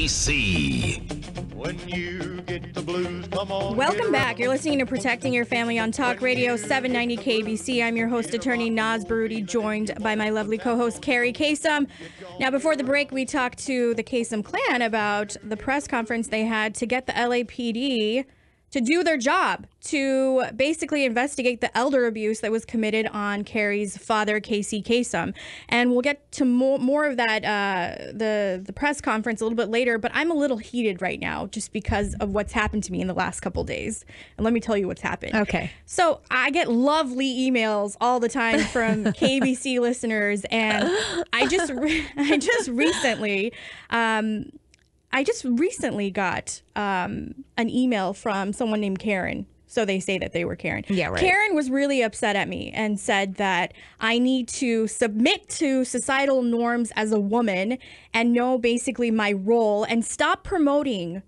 KABC. When you get the blues, come on. Welcome back. You're listening to Protecting Your Family on Talk Radio 790 KABC. I'm your host, attorney Naz Barouti, joined by my lovely co-host, Kerri Kasem. Now, before the break, we talked to the Kasem clan about the press conference they had to get the LAPD to do their job, to basically investigate the elder abuse that was committed on Kerri's father, Casey Kasem. And we'll get to more of that, the press conference a little bit later, but I'm a little heated right now just because of what's happened to me in the last couple days. And let me tell you what's happened. Okay. So I get lovely emails all the time from KBC listeners, and I just recently got an email from someone named Karen. So they say that they were Karen. Yeah, right. Karen was really upset at me and said that I need to submit to societal norms as a woman and know basically my role and stop promoting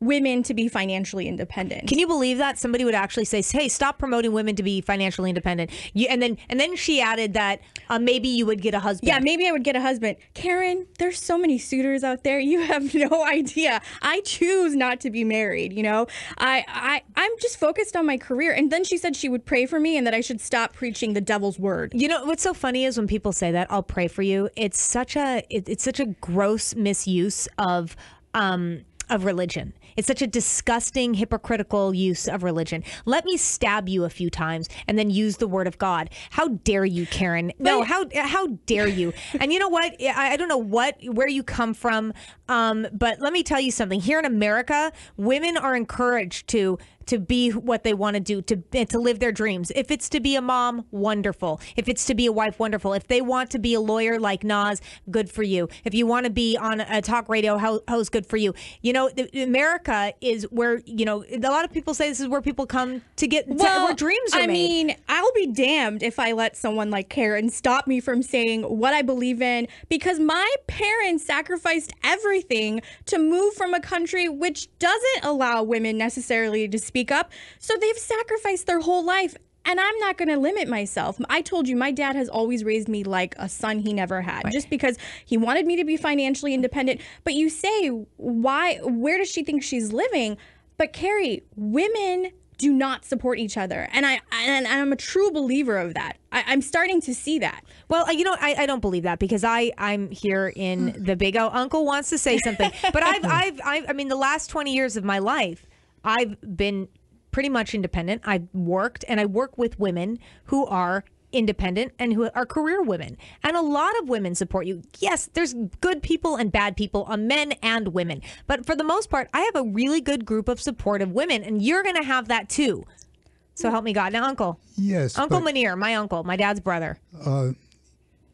women to be financially independent. Can you believe that somebody would actually say, "Hey, stop promoting women to be financially independent"? And then she added that maybe you would get a husband. Yeah, maybe I would get a husband. Karen, there's so many suitors out there. You have no idea. I choose not to be married. You know, I'm just focused on my career. And then she said she would pray for me and that I should stop preaching the devil's word. You know what's so funny is when people say that, "I'll pray for you." It's such a gross misuse of religion. It's such a disgusting, hypocritical use of religion. Let me stab you a few times and then use the word of God. How dare you, Karen? No, how dare you? And you know what? I don't know where you come from, but let me tell you something. Here in America, women are encouraged to be what they want to do, to live their dreams. If it's to be a mom, wonderful. If it's to be a wife, wonderful. If they want to be a lawyer like Naz, good for you. If you want to be on a talk radio host, good for you. You know, America is where, you know, a lot of people say this is where people come to get where dreams are made. I mean, I'll be damned if I let someone like Karen stop me from saying what I believe in, because my parents sacrificed everything to move from a country which doesn't allow women necessarily to speak up. So they've sacrificed their whole life, and I'm not going to limit myself. I told you, my dad has always raised me like a son he never had, right, just because he wanted me to be financially independent. But you say, where does she think she's living? But Kerri, women do not support each other. And I'm a true believer of that. I'm starting to see that. Well, you know, I don't believe that, because I'm here in the big O. Uncle wants to say something. But I mean, the last 20 years of my life, I've been pretty much independent. I've worked, and I work with women who are independent and who are career women. And a lot of women support you. Yes, there's good people and bad people, men and women. But for the most part, I have a really good group of supportive women, and you're going to have that too. So help me God. Now, Uncle. Yes. Uncle Munir, my uncle, my dad's brother.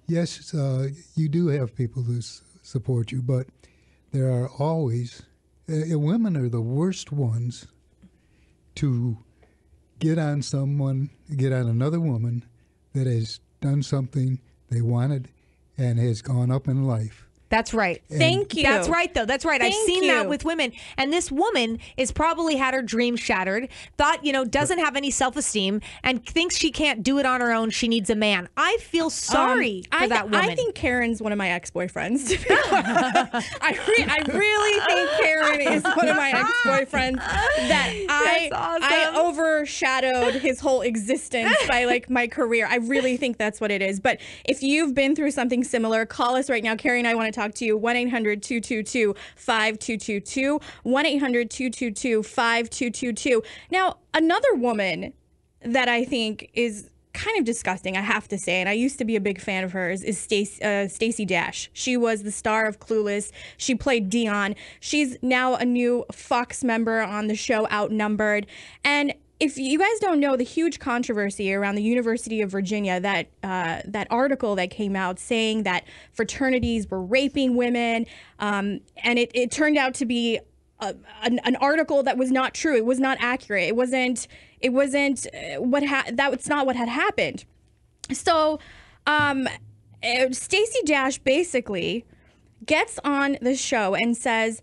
Yes, you do have people who support you, but there are always... women are the worst ones to get on another woman that has done something they wanted and has gone up in life. That's right. Thank you. That's right, though. That's right. I've seen that with women. And this woman is probably had her dreams shattered, thought, you know, doesn't have any self-esteem, and thinks she can't do it on her own. She needs a man. I feel sorry for that woman. I think Karen's one of my ex-boyfriends. I really think Karen is one of my ex-boyfriends that I overshadowed his whole existence by like my career. I really think that's what it is. But if you've been through something similar, call us right now. Kerri and I want to talk to you. 1-800-222-5222. 1-800-222-5222. Now, another woman that I think is kind of disgusting, I have to say, and I used to be a big fan of hers, is Stacey Dash. She was the star of Clueless. She played Dion. She's now a new Fox member on the show Outnumbered. And if you guys don't know the huge controversy around the University of Virginia, that article that came out saying that fraternities were raping women, and it turned out to be an article that was not true. It was not accurate. It wasn't that's not what had happened. So Stacey Dash basically gets on the show and says,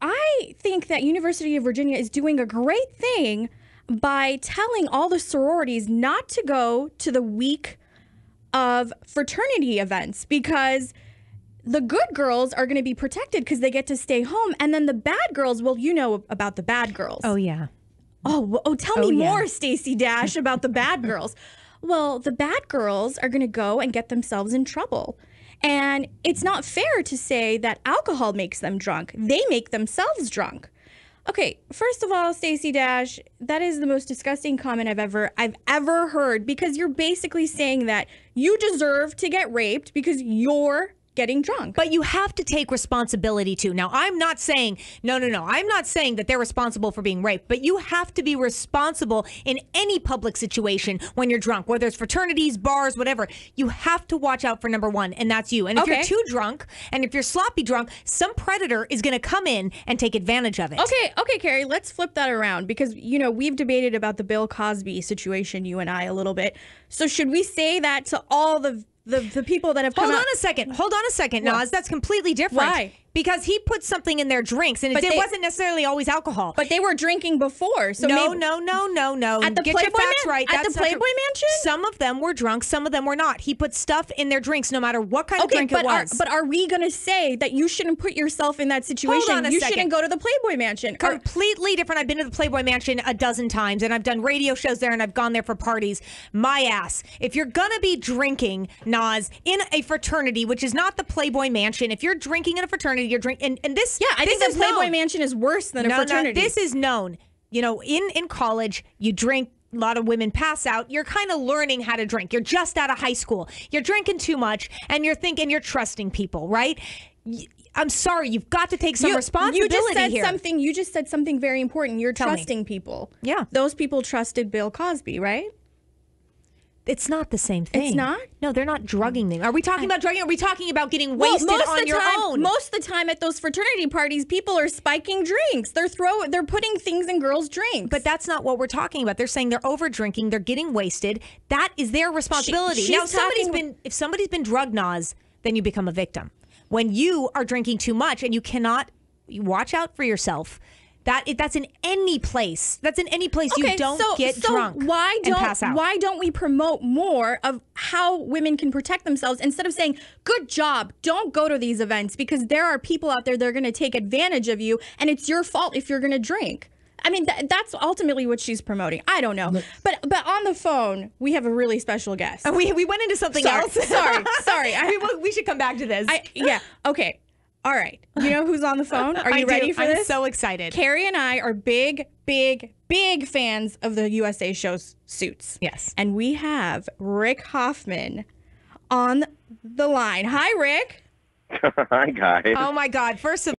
I think that University of Virginia is doing a great thing by telling all the sororities not to go to the week of fraternity events, because the good girls are going to be protected because they get to stay home. And then the bad girls, well, you know about the bad girls. Oh, yeah. Tell me more, Stacey Dash, about the bad girls. Well, the bad girls are going to go and get themselves in trouble. And it's not fair to say that alcohol makes them drunk. They make themselves drunk. Okay, first of all, Stacey Dash, that is the most disgusting comment I've ever heard, because you're basically saying that you deserve to get raped because you're getting drunk. But you have to take responsibility too. Now, I'm not saying, no. I'm not saying that they're responsible for being raped, but you have to be responsible in any public situation when you're drunk, whether it's fraternities, bars, whatever. You have to watch out for number one, and that's you. And if you're too drunk, and if you're sloppy drunk, some predator is going to come in and take advantage of it. Okay, Kerri, let's flip that around, because, you know, we've debated about the Bill Cosby situation, you and I, a little bit. So should we say that to all the people that have come out? Hold on a second, Naz. That's completely different. Why? Because he put something in their drinks, and it wasn't necessarily always alcohol. But they were drinking before. So no. At the Get Playboy your facts right. At the Playboy Mansion? Some of them were drunk. Some of them were not. He put stuff in their drinks, no matter what kind of drink it was. But are we going to say that you shouldn't put yourself in that situation? Hold on a second. Shouldn't go to the Playboy Mansion. Completely different. I've been to the Playboy Mansion a dozen times, and I've done radio shows there, and I've gone there for parties. My ass. If you're going to be drinking, Naz, in a fraternity, which is not the Playboy Mansion, if you're drinking in a fraternity, you're drinking, and this, I think the Playboy Mansion is worse than a fraternity. No, this is known. You know, in college, you drink. A lot of women pass out. You're kind of learning how to drink. You're just out of high school. You're drinking too much, and you're thinking you're trusting people, right? I'm sorry. You've got to take some responsibility here. You just said something very important. You're trusting people. Yeah. Those people trusted Bill Cosby, right? It's not the same thing. It's not? No, they're not drugging them. Are we talking about drugging? Are we talking about getting wasted on your own? Most of the time at those fraternity parties, people are spiking drinks. They're putting things in girls' drinks. But that's not what we're talking about. They're saying they're over drinking. They're getting wasted. That is their responsibility. If somebody's been drugged, Naz, then you become a victim. When you are drinking too much and you watch out for yourself. That's in any place. That's in any place you don't get drunk and pass out. Why don't we promote more of how women can protect themselves instead of saying, good job, don't go to these events because there are people out there that are going to take advantage of you and it's your fault if you're going to drink. I mean, that's ultimately what she's promoting. I don't know. But on the phone, we have a really special guest. We went into something else. Sorry. We should come back to this. Okay. All right. You know who's on the phone? Are you ready for this? I'm so excited. Kerri and I are big fans of the USA show Suits. Yes. And we have Rick Hoffman on the line. Hi, Rick. Hi, guys. Oh, my God. First of